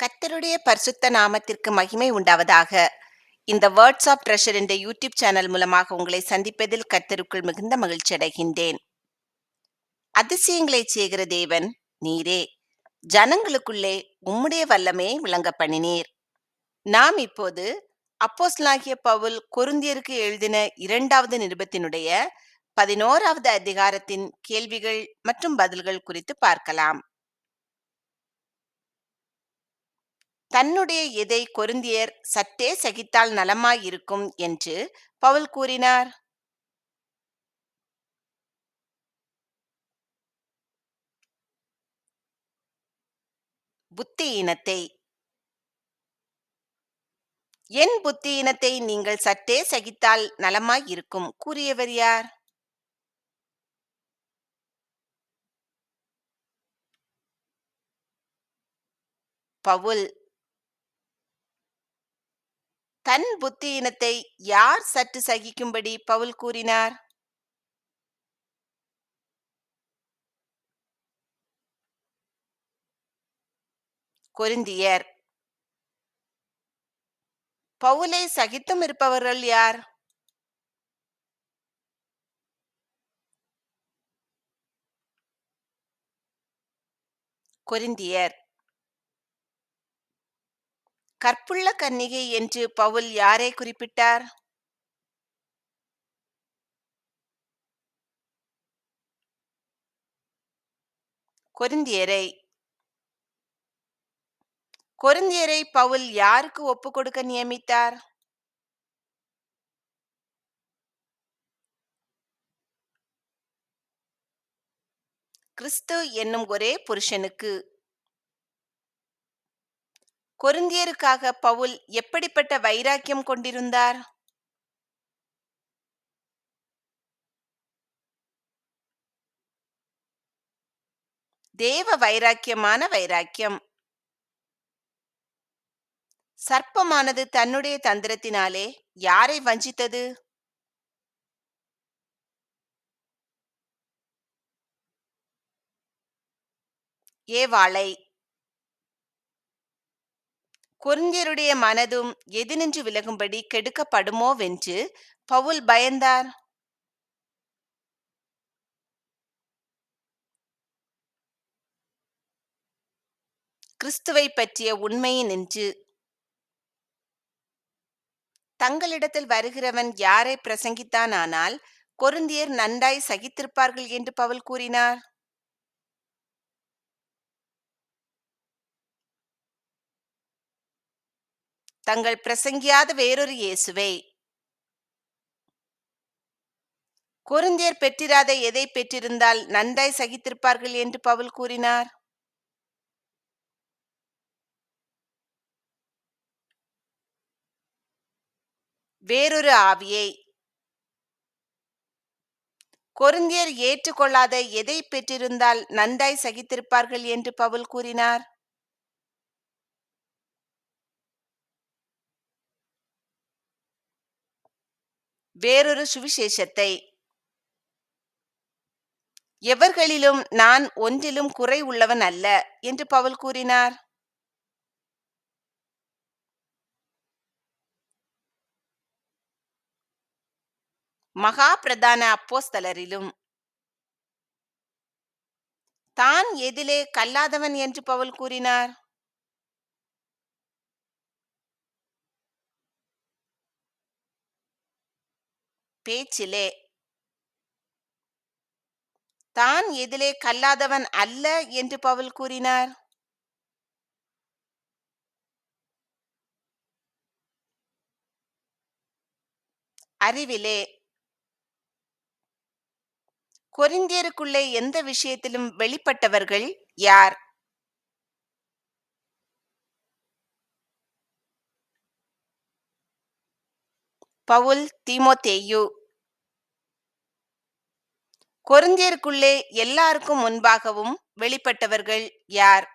கர்த்தருடைய பரிசுத்த நாமத்திற்கு மகிமை உண்டாவதாக. இந்த வேர்ட்ஸ் ஆஃப் ட்ரெஷர் என்ற யூடியூப் சேனல் மூலமாக உங்களை சந்திப்பதில் கர்த்தருக்குள் மிகுந்த மகிழ்ச்சி அடைகின்றேன். அதிசயங்களைச் செய்கிற தேவன் நீரே. ஜனங்களுக்குள்ளே உம்முடைய வல்லமையை விளங்க பண்ணினீர். நாம் இப்போது அப்போஸ்தலனாகிய பவுல் கொரிந்தியருக்கு எழுதின 2வது நிருபத்தினுடைய 11வது அதிகாரத்தின் கேள்விகள் மற்றும் பதில்கள் குறித்து பார்க்கலாம். தன்னுடைய எதை கொரிந்தியர் சற்றே சகித்தால் நலமாயிருக்கும் என்று பவுல் கூறினார். புத்தியீனத்தை. என் புத்தியீனத்தை நீங்கள் சற்றே சகித்தால் நலமாயிருக்கும் கூறியவர் யார்? பவுல். தன் புத்தியீனத்தை யார் சற்று சகிக்கும்படி பவுல் கூறினார்? கொரிந்தியர். பவுலை சகித்தும் இருப்பவர்கள் யார்? கொரிந்தியர். கற்புள்ள கன்னிகை என்று பவுல் யாரை குறிப்பிட்டார்? கொரிந்தியரை. கொரிந்தியரை பவுல் யாருக்கு ஒப்புக் கொடுக்க நியமித்தார்? கிறிஸ்து என்னும் ஒரே புருஷனுக்கு. கொரிந்தியருக்காக பவுல் எப்படிப்பட்ட வைராக்கியம் கொண்டிருந்தார்? தேவ வைராக்கியமான வைராக்கியம். சர்ப்பமானது தன்னுடைய தந்திரத்தினாலே யாரை வஞ்சித்தது? ஏவாளை. கொரிந்தியருடைய மனதும் எதினின்று விலகும்படி கெடுக்கப்படுமோவென்று பவுல் பயந்தார். கிறிஸ்துவை பற்றிய உண்மையினின்று. தங்களிடத்தில் வருகிறவன் யாரை பிரசங்கித்தானால் கொரிந்தியர் நன்றாய் சகித்திருப்பார்கள் என்று பவுல் கூறினார்? தங்கள் பிரசங்கியாத வேறொரு இயேசுவை. கொரிந்தியர் பெற்றிராத எதை பெற்றிருந்தால் நன்றாய் சகித்திருப்பார்கள் என்று பவுல் கூறினார்? வேறொரு ஆவியை. கொரிந்தியர் ஏற்றுக்கொள்ளாத எதை பெற்றிருந்தால் நன்றாய் சகித்திருப்பார்கள் என்று பவுல் கூறினார்? வேறொரு சுவிசேஷத்தை. எவர்களிலும் நான் ஒன்றிலும் குறை உள்ளவன் அல்ல என்று பவுல் கூறினார்? மகா பிரதான அப்போஸ்தலரிலும். தான் எதிலே கல்லாதவன் என்று பவுல் கூறினார்? பேச்சிலே. தான் எதிலே கல்லாதவன் அல்ல என்று பவுல் கூறினார்? அறிவிலே. கொரிந்தியருக்குள்ளே எந்த விஷயத்திலும் வெளிப்பட்டவர்கள் யார்? பவுல், தீமோத்தேயு. கொரிந்தியருக்குள்ளே எல்லாருக்கும் முன்பாகவும் வெளிப்பட்டவர்கள் யார்?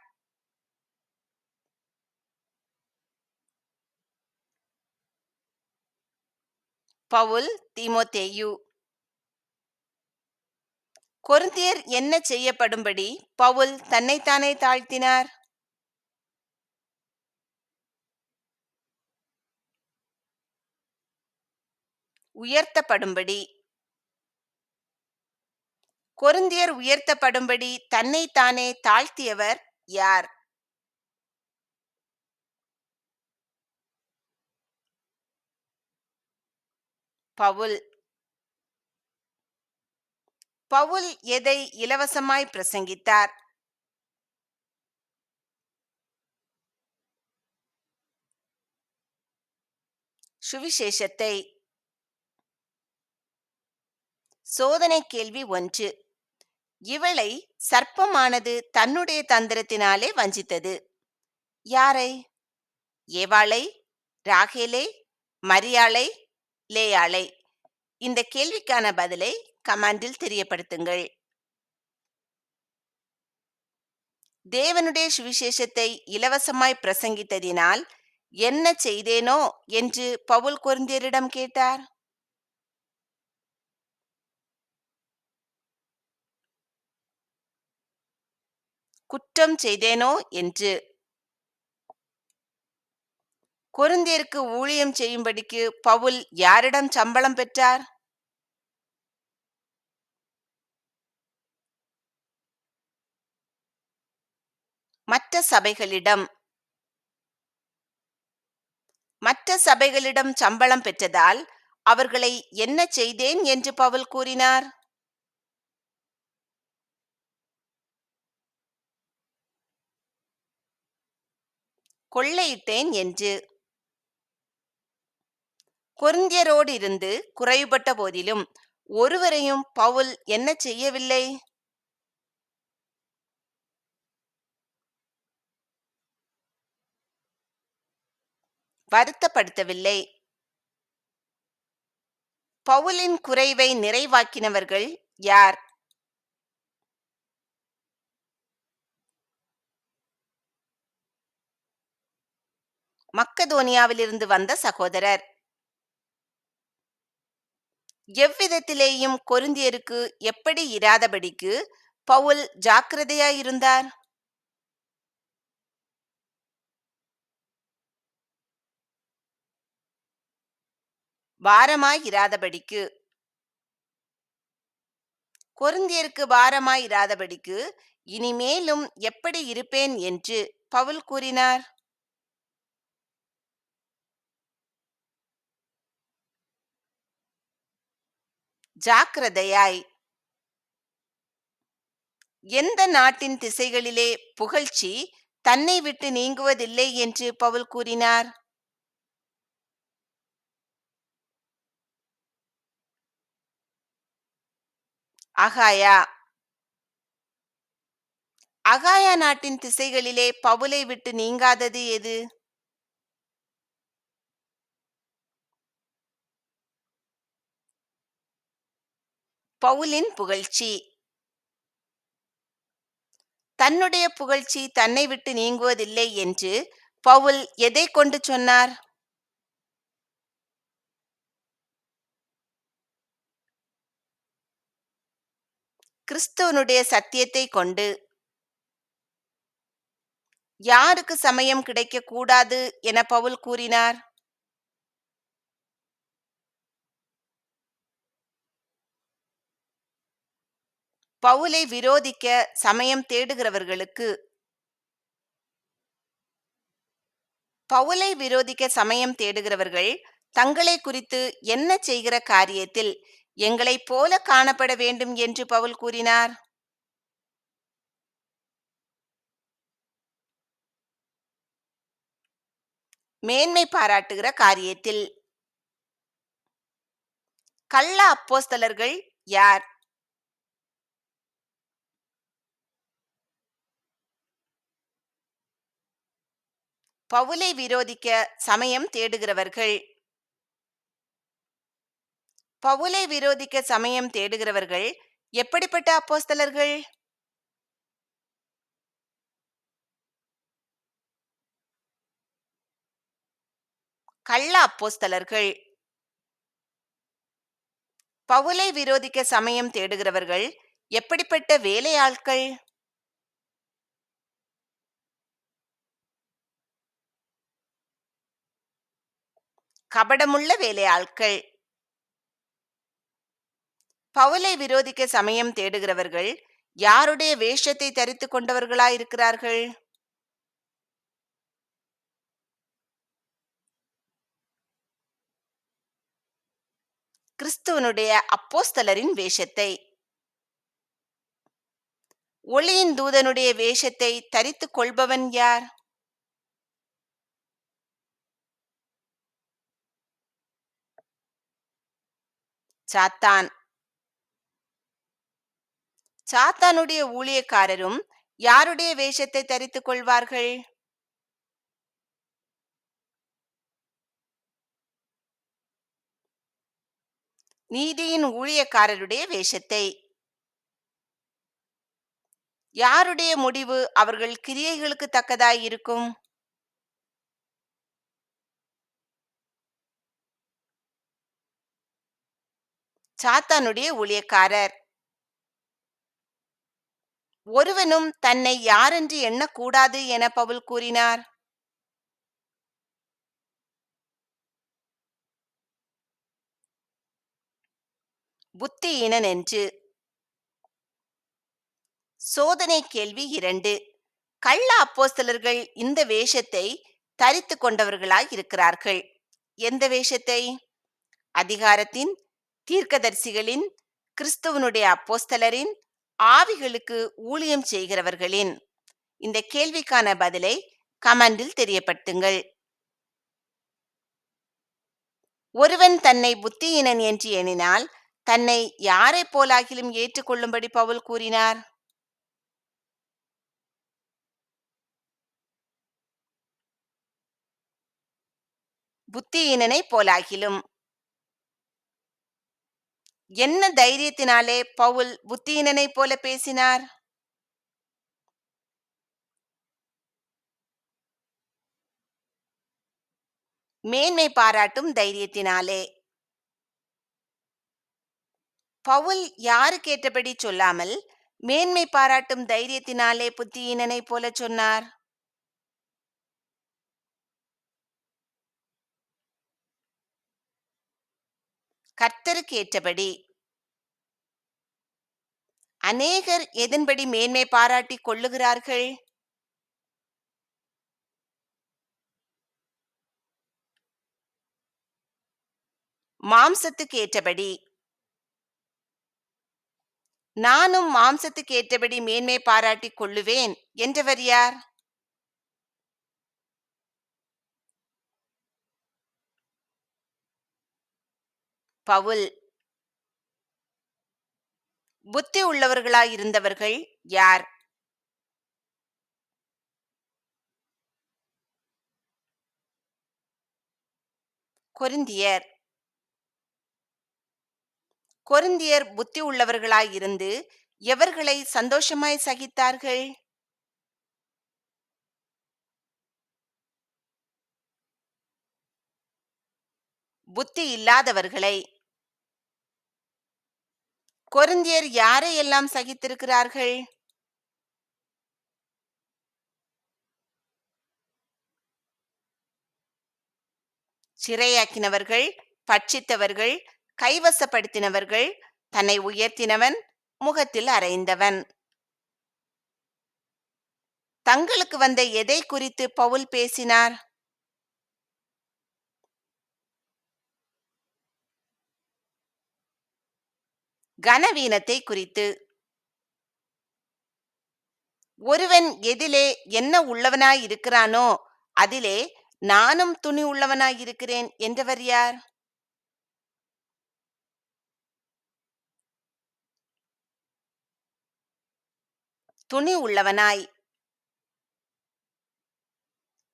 பவுல், தீமோத்தேயு. கொரிந்தியர் என்ன செய்யப்படும்படி பவுல் தன்னைத்தானே தாழ்த்தினார்? உயர்த்தப்படும்படி. கொரிந்தியர் உயர்த்தப்படும்படி தன்னைத்தானே தாழ்த்தியவர் யார்? பவுல். பவுல் எதை இலவசமாய் பிரசங்கித்தார்? சுவிசேஷத்தை. சோதனை கேள்வி 1. இவளை சர்ப்பமானது தன்னுடைய தந்திரத்தினாலே வஞ்சித்தது. யாரை? ஏவாளை, ராகேலை, மரியாளை, லேயாளை? இந்த கேள்விக்கான பதிலை கமெண்டில் தெரியப்படுத்துங்கள். தேவனுடைய சுவிசேஷத்தை இலவசமாய் பிரசங்கித்ததினால் என்ன செய்தேனோ என்று பவுல் கொரிந்தியரிடம் கேட்டார். குற்றம் செய்தேனோ என்று. கொரிந்தியருக்கு ஊழியம் செய்யும்படிக்கு பவுல் யாரிடம் சம்பளம் பெற்றார்? மற்ற சபைகளிடம். மற்ற சபைகளிடம் சம்பளம் பெற்றதால் அவர்களை என்ன செய்தேன் என்று பவுல் கூறினார்? கொள்ளையிட்டேன் என்று. கொரிந்தியரோடு இருந்து குறைபட்ட போதிலும் ஒருவரையும் பவுல் என்ன செய்யவில்லை? வருத்தப்படுத்தவில்லை. பவுலின் குறைவை நிறைவாக்கினவர்கள் யார்? மக்கதோனியாவிலிருந்து வந்த சகோதரர். எவ்விதத்திலேயும் கொரிந்தியருக்கு எப்படி இராதபடிக்கு பவுல் ஜாக்கிரதையாயிருந்தார்? பாரமாயிராதபடிக்கு. கொரிந்தியருக்கு பாரமாயிராதபடிக்கு இனிமேலும் எப்படி இருப்பேன் என்று பவுல் கூறினார்? ஜாக்கிரதையாய். எந்த நாட்டின் திசைகளிலே புகழ்ச்சி தன்னை விட்டு நீங்குவதில்லை என்று பவுல் கூறினார்? அகாயா. அகாயா நாட்டின் திசைகளிலே பவுலை விட்டு நீங்காதது எது? பவுலின் புகழ்ச்சி. தன்னுடைய புகழ்ச்சி தன்னை விட்டு நீங்குவதில்லை என்று பவுல் எதை கொண்டு சொன்னார்? கிறிஸ்துவனுடைய சத்தியத்தை கொண்டு. யாருக்கு சமயம் கிடைக்க கூடாது என பவுல் கூறினார்? பவுலை விரோதிக்க சமயம் தேடுகிறவர்களுக்கு. பவுலை விரோதிக்க சமயம் தேடுகிறவர்கள் தங்களை குறித்து என்ன செய்கிற காரியத்தில் எங்களைப் போல காணப்பட வேண்டும் என்று பவுல் கூறினார்? மேன்மை பாராட்டுகிற காரியத்தில். கள்ள அப்போஸ்தலர்கள் யார்? பவுலை விரோதிக்க சமயம் தேடுகிறவர்கள். பவுலை விரோதிக்க சமயம் தேடுகிறவர்கள் எப்படிப்பட்ட அப்போஸ்தலர்கள்? கள்ள அப்போஸ்தலர்கள். பவுலை விரோதிக்க சமயம் தேடுகிறவர்கள் எப்படிப்பட்ட வேலையாட்கள்? கபடமுள்ள வேலையாட்கள். பவுலை விரோதிக்க சமயம் தேடுகிறவர்கள் யாருடைய வேஷத்தை தரித்துக் கொண்டவர்களாயிருக்கிறார்கள்? கிறிஸ்துவனுடைய அப்போஸ்தலரின் வேஷத்தை. ஒளியின் தூதனுடைய வேஷத்தை தரித்துக் கொள்பவன் யார்? சாத்தான். சாத்தானுடைய ஊழியக்காரரும் யாருடைய வேஷத்தை தரித்துக் கொள்வார்கள்? நீதியின் ஊழியக்காரருடைய வேஷத்தை. யாருடைய முடிவு அவர்கள் கிரியைகளுக்கு தக்கதாய் இருக்கும்? சாத்தானுடைய ஊழியக்காரர். ஒருவனும் தன்னை யாரென்று எண்ணக்கூடாது என பவுல் கூறினார். புத்தியீனன் என்று. சோதனை கேள்வி 2. கள்ள அப்போஸ்தலர்கள் இந்த வேஷத்தை தரித்து கொண்டவர்களாய் இருக்கிறார்கள். எந்த வேஷத்தை? அதிகாரத்தின், தீர்க்கதரிசிகளின், கிறிஸ்துவனுடைய அப்போஸ்தலரின், ஆவிகளுக்கு ஊழியம் செய்கிறவர்களின். இந்த கேள்விக்கான பதிலை கமெண்டில் தெரியப்படுத்துங்கள். ஒருவன் தன்னை புத்தியீனன் என்று எண்ணினால் தன்னை யாரை போலாகிலும் ஏற்றுக்கொள்ளும்படி பவுல் கூறினார்? புத்தியீனனை போலாகிலும். என்ன தைரியத்தினாலே பவுல் புத்தியீனனை போல பேசினார்? மேன்மை பாராட்டும் தைரியத்தினாலே. பவுல் யாருக்கேற்றபடி சொல்லாமல் மேன்மை பாராட்டும் தைரியத்தினாலே புத்தியீனனை போல சொன்னார்? கர்த்தருக்கு ஏற்றபடி. அநேகர் எதன்படி மேன்மை பாராட்டிக் கொள்ளுகிறார்கள்? மாம்சத்துக்கு ஏற்றபடி. நானும் மாம்சத்துக்கு ஏற்றபடி மேன்மை பாராட்டிக் கொள்ளுவேன் என்றவர் யார்? பவுல். புத்தி உள்ளவர்களாயிருந்தவர்கள் யார்? கொரிந்தியர். கொரிந்தியர் புத்தி உள்ளவர்களாயிருந்து எவர்களை சந்தோஷமாய் சகித்தார்கள்? புத்தி இல்லாதவர்களை. கொரிந்தியர் யாரை எல்லாம் சகித்திருக்கிறார்கள்? சிறையாக்கினவர்கள், பட்சித்தவர்கள், கைவசப்படுத்தினவர்கள், தன்னை உயர்த்தினவன், முகத்தில் அறைந்தவன். தங்களுக்கு வந்த எதை குறித்து பவுல் பேசினார்? கனவீனத்தை குறித்து. ஒருவன் எதிலே என்ன உள்ளவனாயிருக்கிறானோ அதிலே நானும் துணி உள்ளவனாயிருக்கிறேன் என்றவர் யார்? துணி உள்ளவனாய்.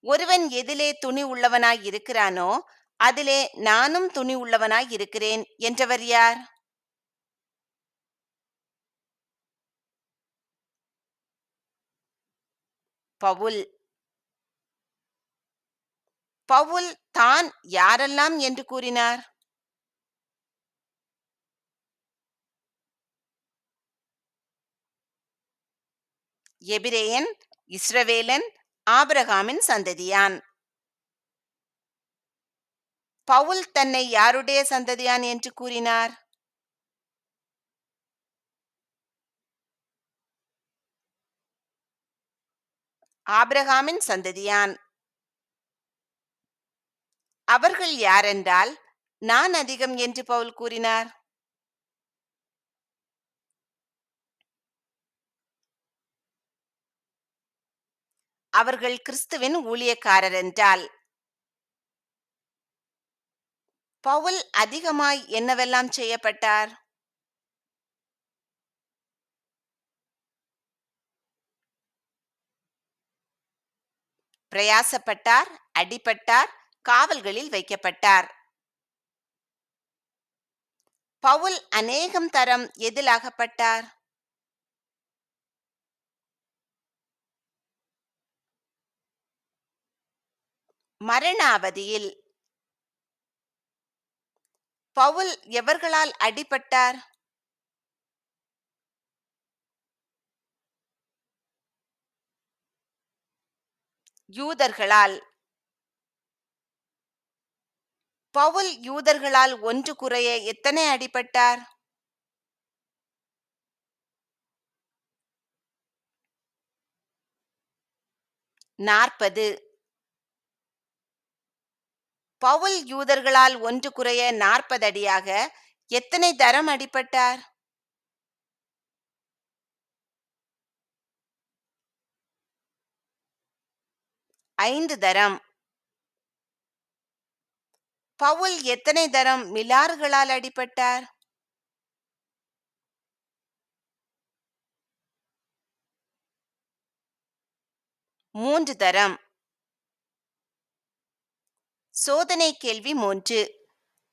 ஒருவன் எதிலே துணி உள்ளவனாய் இருக்கிறானோ அதிலே நானும் துணி உள்ளவனாய் இருக்கிறேன் என்றவர் யார்? பவுல். பவுல் தான் யாரெல்லாம் என்று கூறினார்? எபிரேயன், இஸ்ரவேலன், ஆபிரகாமின் சந்ததியான். பவுல் தன்னை யாருடைய சந்ததியான் என்று கூறினார்? ஆபிரகாமின் சந்ததியான். அவர்கள் யாரென்றால், நான் அதிகம் என்று பவுல் கூறினார். அவர்கள் கிறிஸ்துவின் ஊழியக்காரர் என்றால், பவுல் அதிகமாய் என்னவெல்லாம் செய்யப்பட்டார்? பிரயாசப்பட்டார், அடிபட்டார், காவல்களில் வைக்கப்பட்டார். பவுல் அநேகம் தரம் எதில் அகப்பட்டார்? மரண அவதியில். பவுல் எவர்களால் அடிபட்டார்? யூதர்களால். பவுல் யூதர்களால் ஒன்று குறைய எத்தனை அடிபட்டார்? 40. பவுல் யூதர்களால் ஒன்று குறைய 40 அடியாக எத்தனை தரம் அடிபட்டார்? 5 தரம். பவுல் எத்தனை தரம் மிலாறுகளால் அடிபட்டார்? 3 தரம். சோதனை கேள்வி 3.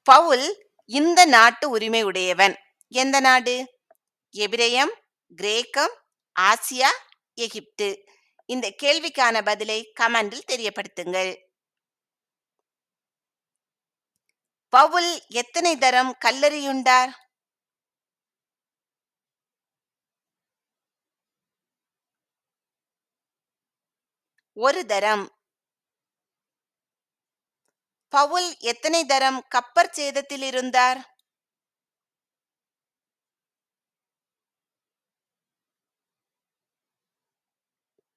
பவுல் இந்த நாட்டு உரிமை உடையவன். எந்த நாடு? எபிரேயம், கிரேக்கம், ஆசியா, எகிப்து? இந்த கேள்விக்கான பதிலை கமெண்டில் தெரியப்படுத்துங்கள். பவுல் எத்தனை தரம் கல்லெறியுண்டார்? 1 தரம். பவுல் எத்தனை தரம் கப்பற் சேதத்தில் இருந்தார்?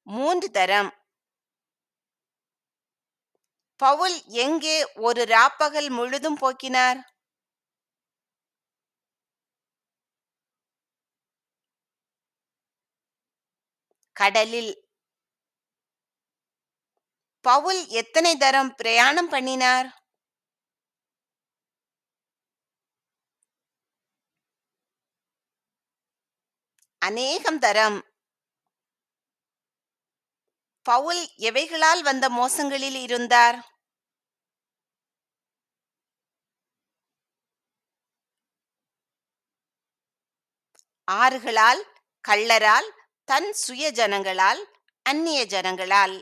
3 தரம். பவுல் எங்கே ஒரு ராப்பகல் முழுதும் போக்கினார்? 'கடலில். பவுல் எத்தனை தரம் பிரயாணம் பண்ணினார்? 'அநேகம் தரம். பவுல் எவைகளால் வந்த மோசங்களில் இருந்தார்? 'ஆறுகளால், கள்ளரால், தன் சுய ஜனங்களால், அந்நிய ஜனங்களால்?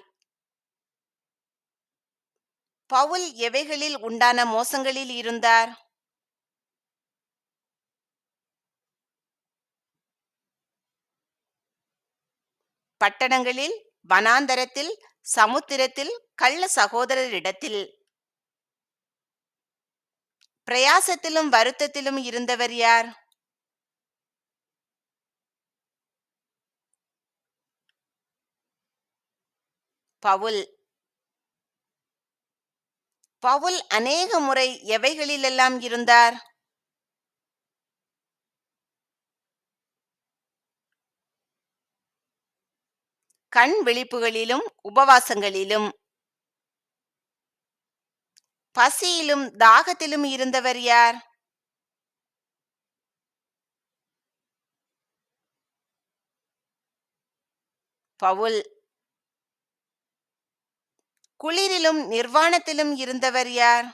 பவுல் எவைகளில் உண்டான மோசங்களில் இருந்தார்? பட்டணங்களில், வனாந்தரத்தில், சமுத்திரத்தில், கள்ள சகோதரரிடத்தில்? பிரயாசத்திலும் வருத்தத்திலும் இருந்தவர் யார்? பவுல். பவுல் அநேக முறை எவைகளிலெல்லாம் இருந்தார்? கண் விழிப்புகளிலும் உபவாசங்களிலும். பசியிலும் தாகத்திலும் இருந்தவர் யார்? பவுல். குளிரிலும் நிர்வாணத்திலும் இருந்தவர் யார்?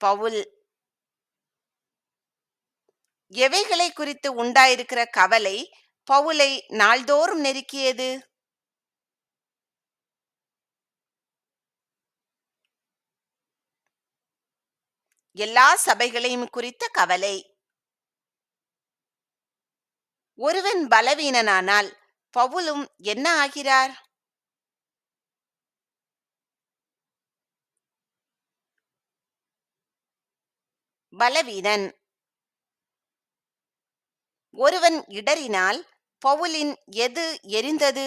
பவுல். எவைகளை குறித்து உண்டாயிருக்கிற கவலை பவுலை நாள்தோறும் நெருக்கியது? எல்லா சபைகளையும் குறித்த கவலை. ஒருவன் பலவீனனானால் பவுலும் என்ன ஆகிறார்? பலவீனன். ஒருவன் இடறினால் பவுலின் எது எரிந்தது?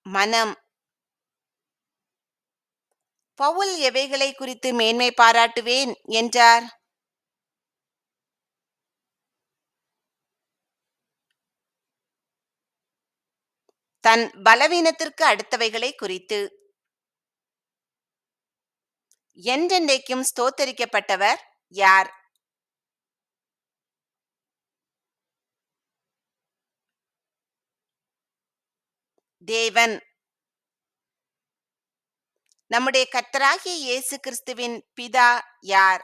மனம். பவுல் எவைகளை குறித்து மேன்மை பாராட்டுவேன் என்றார்? தன் பலவீனத்திற்கு அடுத்தவைகளை குறித்து. என்றென்றைக்கும் ஸ்தோத்தரிக்கப்பட்டவர் யார்? தேவன். நம்முடைய கர்த்தராகிய இயேசு கிறிஸ்துவின் பிதா யார்?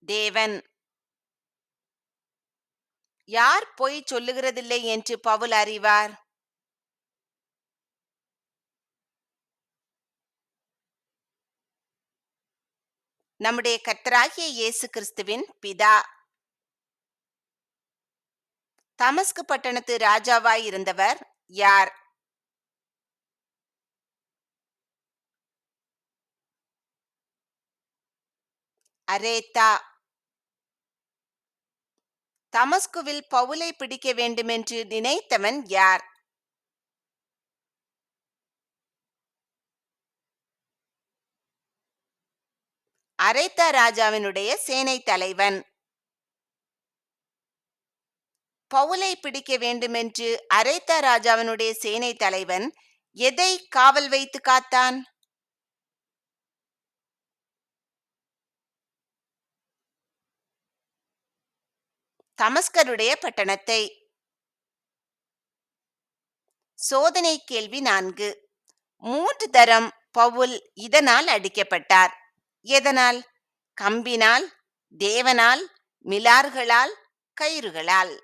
தேவன். யார் பொய் சொல்லுகிறதில்லை என்று பவுல் அறிவார்? நம்முடைய கர்த்தராகிய இயேசு கிறிஸ்துவின் பிதா. தமஸ்கு பட்டணத்து ராஜாவாய் இருந்தவர் யார்? அரேத்தா. தமஸ்குவில் பவுலை பிடிக்க வேண்டுமென்று நினைத்தவன் யார்? அரேத்தா ராஜாவினுடைய சேனை தலைவன். பவுலை பிடிக்க வேண்டுமென்று அரேத்தா ராஜாவினுடைய சேனை தலைவன் எதை காவல் வைத்து காத்தான்? தமஸ்கருடைய பட்டணத்தை. சோதனை கேள்வி 4. 3 தரம் பவுல் இதனால் அடிக்கப்பட்டார். எதனால்? கம்பினால், தேவனால், மிலார்களால், கயிறுகளால்.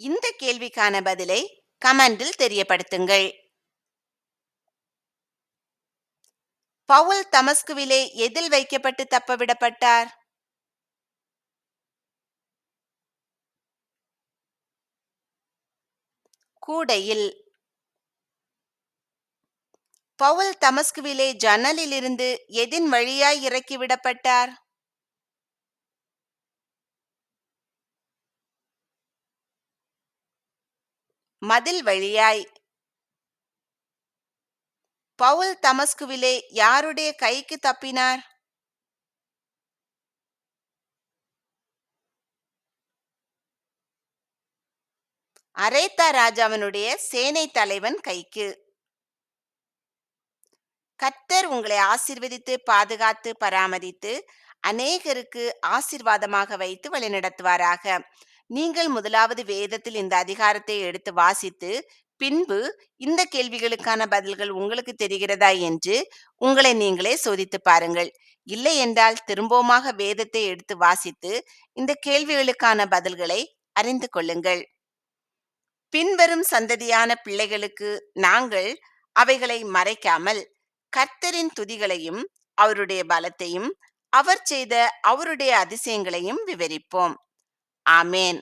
இந்த கேள்விக்கான பதிலை கமெண்டில் தெரியப்படுத்துங்கள். பவுல் தமஸ்குவிலே எதில் வைக்கப்பட்டு தப்பவிடப்பட்டார்? கூடையில். பவுல் தமஸ்குவிலே ஜன்னலிலிருந்து எதின் வழியாய் இறக்கிவிடப்பட்டார்? மதில் வழியாய். பவுல் தமஸ்குவிலே யாருடைய கைக்கு தப்பினார்? அரேத்தா ராஜாவினுடைய சேனை தலைவன் கைக்கு. கர்த்தர் உங்களை ஆசீர்வதித்து பாதுகாத்து பராமரித்து அநேகருக்கு ஆசீர்வாதமாக வைத்து வழிநடத்துவாராக. நீங்கள் முதலாவது வேதத்தில் இந்த அதிகாரத்தை எடுத்து வாசித்து பின்பு இந்த கேள்விகளுக்கான பதில்கள் உங்களுக்கு தெரிகிறதா என்று உங்களை நீங்களே சோதித்து பாருங்கள். இல்லை என்றால் திரும்பவுமாக வேதத்தை எடுத்து வாசித்து இந்த கேள்விகளுக்கான பதில்களை அறிந்து கொள்ளுங்கள். பின்வரும் சந்ததியான பிள்ளைகளுக்கு நாங்கள் அவைகளை மறைக்காமல் கர்த்தரின் துதிகளையும் அவருடைய பலத்தையும் அவர் செய்த அவருடைய அதிசயங்களையும் விவரிப்போம். ஆமேன்.